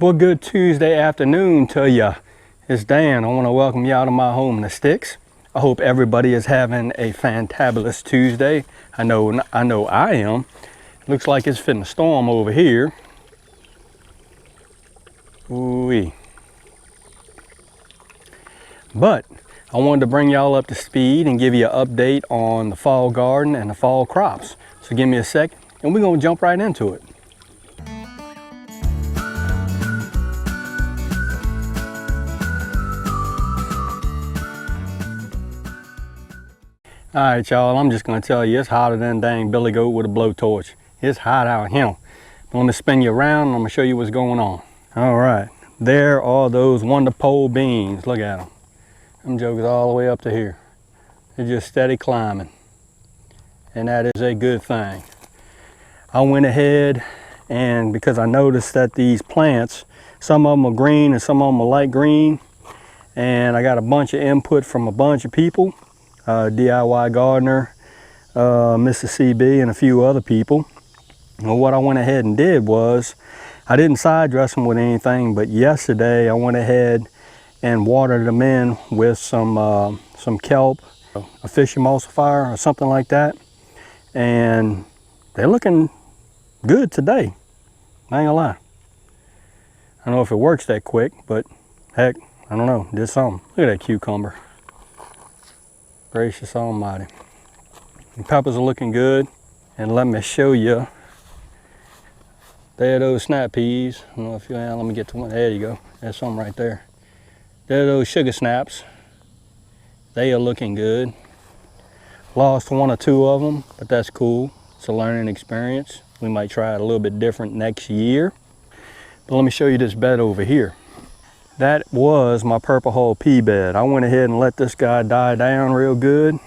Well, good Tuesday afternoon to you. It's Dan. I want to welcome you out of my home, The Sticks. I hope everybody is having a fantabulous Tuesday. I know I am. Looks like it's fitting to storm over here. Ooh-wee. But I wanted to bring y'all up to speed and give you an update on the fall garden and the fall crops. So give me a second and we're going to jump right into it. All right, y'all, I'm just gonna tell you, it's hotter than dang Billy Goat with a blowtorch. It's hot out here. But let me spin you around and I'm gonna show you what's going on. All right, there are those wonder pole beans. Look at them. Them jokers all the way up to here. They're just steady climbing. And that is a good thing. I went ahead and because I noticed that these plants, some of them are green and some of them are light green. And I got a bunch of input from a bunch of people. DIY Gardener, Mr. CB, and a few other people. Well, what I went ahead and did was, I didn't side dress them with anything, but yesterday I went ahead and watered them in with some kelp, a fish emulsifier or something like that. And they're looking good today. I ain't gonna lie. I don't know if it works that quick, but heck, I don't know, did something. Look at that cucumber. Gracious almighty. The peppers are looking good. And let me show you. There are those snap peas. I don't know if you, let me get to one. There you go. There's some right there. There are those sugar snaps. They are looking good. Lost one or two of them, but that's cool. It's a learning experience. We might try it a little bit different next year. But let me show you this bed over here. That was my purple hull pea bed. I went ahead and let this guy die down real good.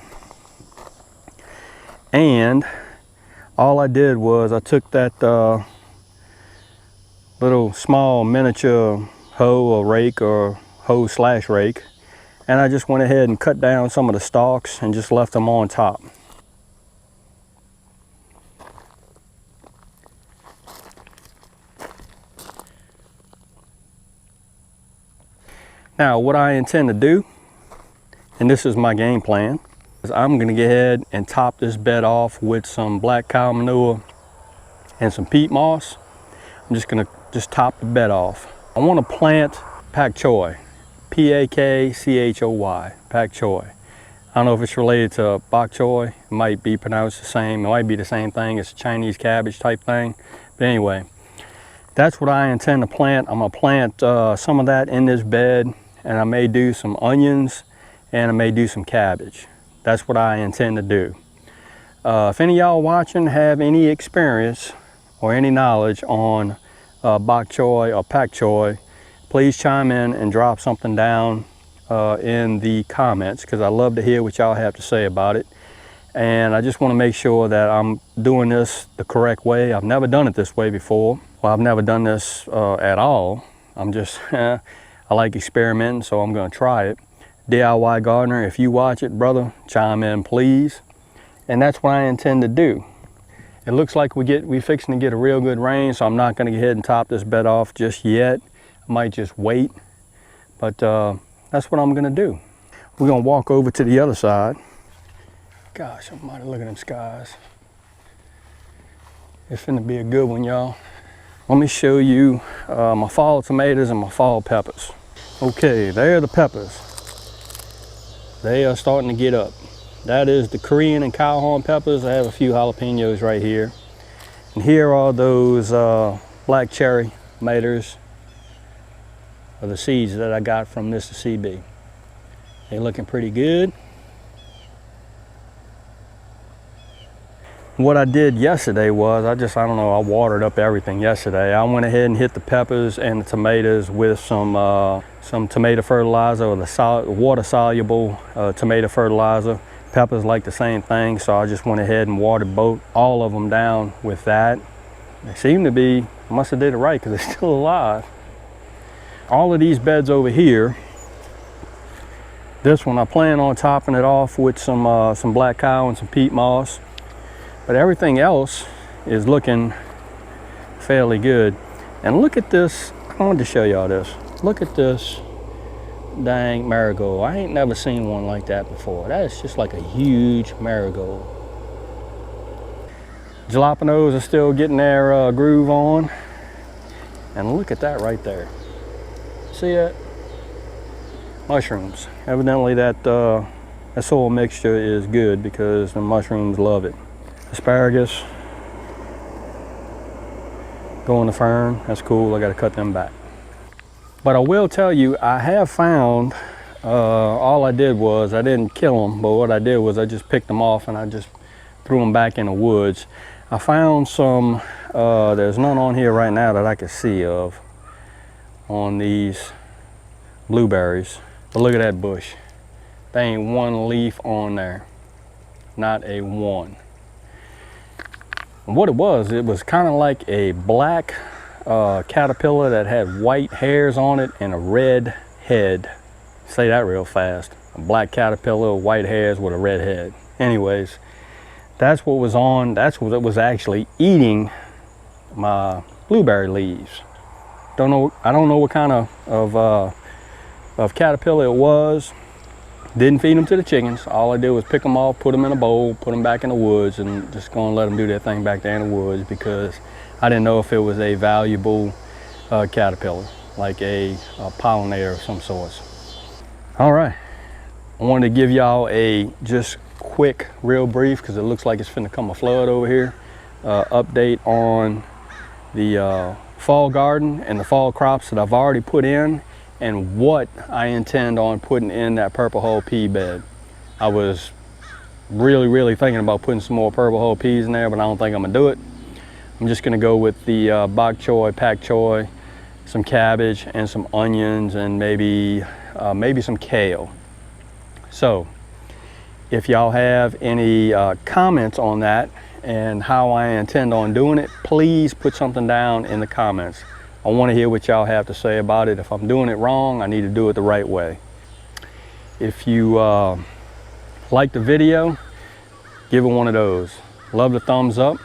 And all I did was I took that little small miniature hoe or rake or hoe slash rake, and I just went ahead and cut down some of the stalks and just left them on top. Now, what I intend to do, and this is my game plan, is I'm gonna go ahead and top this bed off with some black cow manure and some peat moss. I'm just gonna top the bed off. I wanna plant pak choi, P-A-K-C-H-O-Y, pak choi. I don't know if it's related to bok choy. It might be pronounced the same. It might be the same thing. It's a Chinese cabbage type thing. But anyway, that's what I intend to plant. I'm gonna plant some of that in this bed. And I may do some onions and I may do some cabbage. That's what I intend to do. If any of y'all watching have any experience or any knowledge on bok choy or pak choy, please chime in and drop something down in the comments, because I love to hear what y'all have to say about it. And I just want to make sure that I'm doing this the correct way. I've never done it this way before. Well, I've never done this at all. I'm just I like experimenting, so I'm gonna try it. DIY Gardener, if you watch it, brother, chime in, please. And that's what I intend to do. It looks like we fixing to get a real good rain, so I'm not gonna go ahead and top this bed off just yet. I might just wait, but that's what I'm gonna do. We're gonna walk over to the other side. Gosh, almighty, look at them skies. It's finna be a good one, y'all. Let me show you my fall tomatoes and my fall peppers. Okay, there are the peppers. They are starting to get up. That is the Korean and cowhorn peppers. I have a few jalapenos right here. And here are those black cherry tomatoes, or the seeds that I got from Mr. CB. They're looking pretty good. What I did yesterday was, I don't know, I watered up everything yesterday. I went ahead and hit the peppers and the tomatoes with some tomato fertilizer, or the water-soluble tomato fertilizer. Peppers like the same thing, so I just went ahead and watered all of them down with that. They seem to be, I must have did it right because they're still alive. All of these beds over here, this one I plan on topping it off with some black cow and some peat moss. But everything else is looking fairly good. And look at this I wanted to show y'all this. Look at this dang marigold. I ain't never seen one like that before. That is just like a huge marigold. Jalapenos are still getting their groove on. And look at that right there. See that? Mushrooms. Evidently that soil mixture is good because the mushrooms love it. Asparagus. Going to fern. That's cool. I got to cut them back. But I will tell you, I have found, all I did was, I didn't kill them, but what I did was I just picked them off and I just threw them back in the woods. I found some, there's none on here right now that I can see of on these blueberries. But look at that bush. There ain't one leaf on there. Not a one. And what it was kind of like a black caterpillar that had white hairs on it and a red head. Say that real fast. A black caterpillar, white hairs with a red head. Anyways, that's what was on, that's what it was actually eating my blueberry leaves. I don't know what kind of caterpillar it was. Didn't feed them to the chickens. All I did was pick them off, put them in a bowl, put them back in the woods, and just gonna let them do their thing back there in the woods because I didn't know if it was a valuable caterpillar, like a pollinator of some sorts. All right, I wanted to give y'all a just quick, real brief, because it looks like it's finna come a flood over here, update on the fall garden and the fall crops that I've already put in and what I intend on putting in that purple hull pea bed. I was really thinking about putting some more purple hull peas in there, but I don't think I'm gonna do it. I'm just gonna go with the bok choy, pak choy, some cabbage and some onions and maybe some kale. So if y'all have any comments on that and how I intend on doing it, please put something down in the comments. I want to hear what y'all have to say about it. If I'm doing it wrong, I need to do it the right way. If you like the video, give it one of those. Love the thumbs up.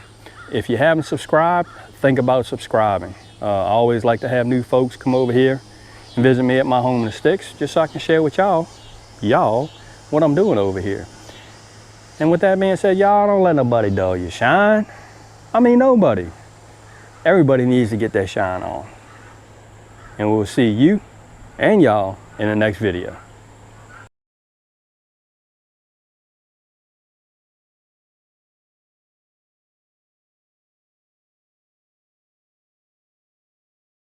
If you haven't subscribed, think about subscribing. I always like to have new folks come over here and visit me at my home in the sticks, just so I can share with y'all what I'm doing over here. And with that being said, y'all, don't let nobody dull your shine. I mean, nobody. Everybody needs to get their shine on. And we'll see you and y'all in the next video.